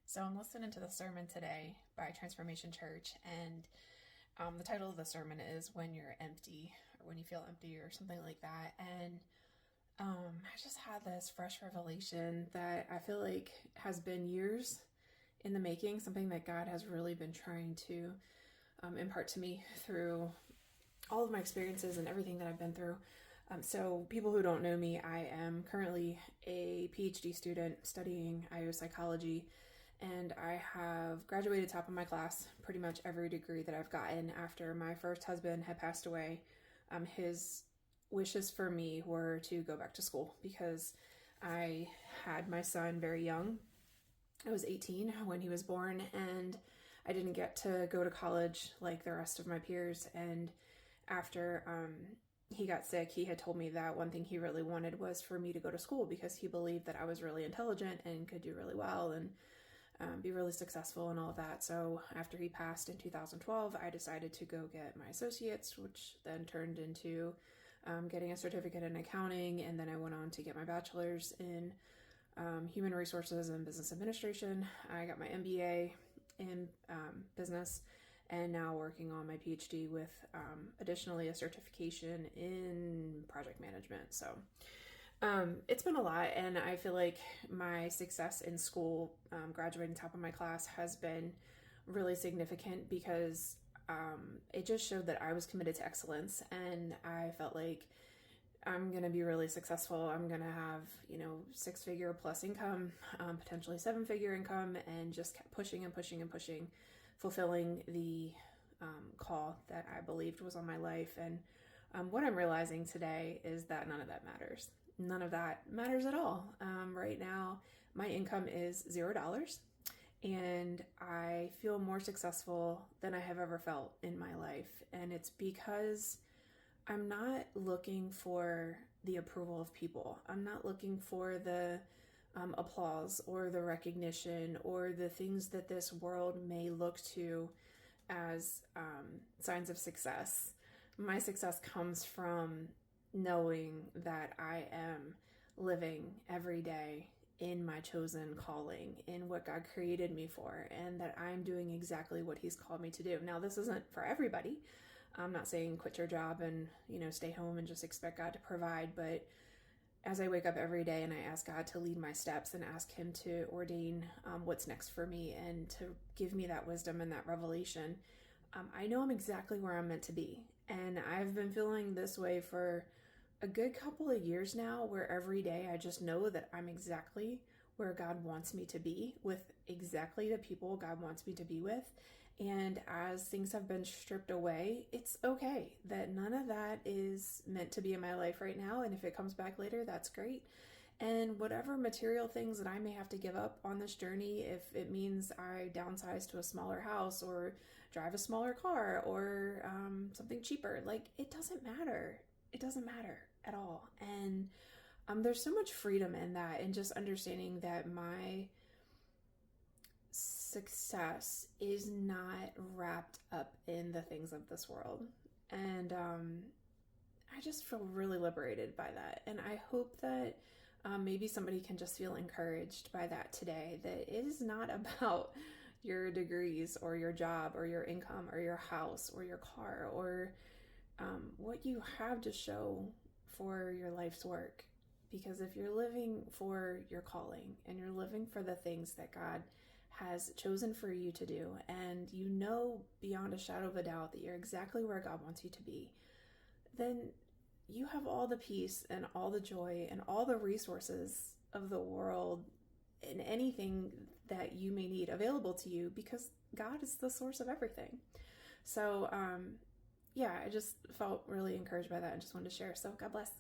So I'm listening to the sermon today by Transformation Church, and the title of the sermon is "When You're Empty" or "When You Feel Empty" or something like that. And I just had this fresh revelation that I feel like has been years in the making, something that God has really been trying to impart to me through all of my experiences and everything that I've been through. So people who don't know me, I am currently a PhD student studying IO psychology, and I have graduated top of my class pretty much every degree that I've gotten after my first husband had passed away. His wishes for me were to go back to school because I had my son very young. I was 18 when he was born, and I didn't get to go to college like the rest of my peers. And after he got sick, he had told me that one thing he really wanted was for me to go to school because he believed that I was really intelligent and could do really well and be really successful and all of that. So after he passed in 2012, I decided to go get my associates, which then turned into getting a certificate in accounting. And then I went on to get my bachelor's in human resources and business administration. I got my MBA in business, and now working on my PhD with additionally a certification in project management. So it's been a lot, and I feel like my success in school, graduating top of my class, has been really significant because it just showed that I was committed to excellence, and I felt like I'm going to be really successful. I'm going to have, 6-figure plus income, potentially 7-figure income, and just kept pushing and pushing and pushing, fulfilling the call that I believed was on my life. And what I'm realizing today is that none of that matters. None of that matters at all. Right now, my income is $0, and I feel more successful than I have ever felt in my life. And it's because I'm not looking for the approval of people. I'm not looking for the applause or the recognition or the things that this world may look to as signs of success. My success comes from knowing that I am living every day in my chosen calling, in what God created me for, and that I'm doing exactly what He's called me to do. Now, this isn't for everybody. I'm not saying quit your job and, stay home and just expect God to provide, but as I wake up every day and I ask God to lead my steps and ask Him to ordain what's next for me and to give me that wisdom and that revelation, I know I'm exactly where I'm meant to be. And I've been feeling this way for a good couple of years now, where every day I just know that I'm exactly where God wants me to be, with exactly the people God wants me to be with. And as things have been stripped away, it's okay that none of that is meant to be in my life right now. And if it comes back later, that's great. And whatever material things that I may have to give up on this journey, if it means I downsize to a smaller house or drive a smaller car or something cheaper, it doesn't matter. It doesn't matter at all. And there's so much freedom in that, and just understanding that my success is not wrapped up in the things of this world. And I just feel really liberated by that. And I hope that maybe somebody can just feel encouraged by that today, that it is not about your degrees or your job or your income or your house or your car or what you have to show for your life's work. Because if you're living for your calling and you're living for the things that God has chosen for you to do, and you know beyond a shadow of a doubt that you're exactly where God wants you to be, then you have all the peace and all the joy and all the resources of the world and anything that you may need available to you, because God is the source of everything. So, I just felt really encouraged by that and just wanted to share. So God bless.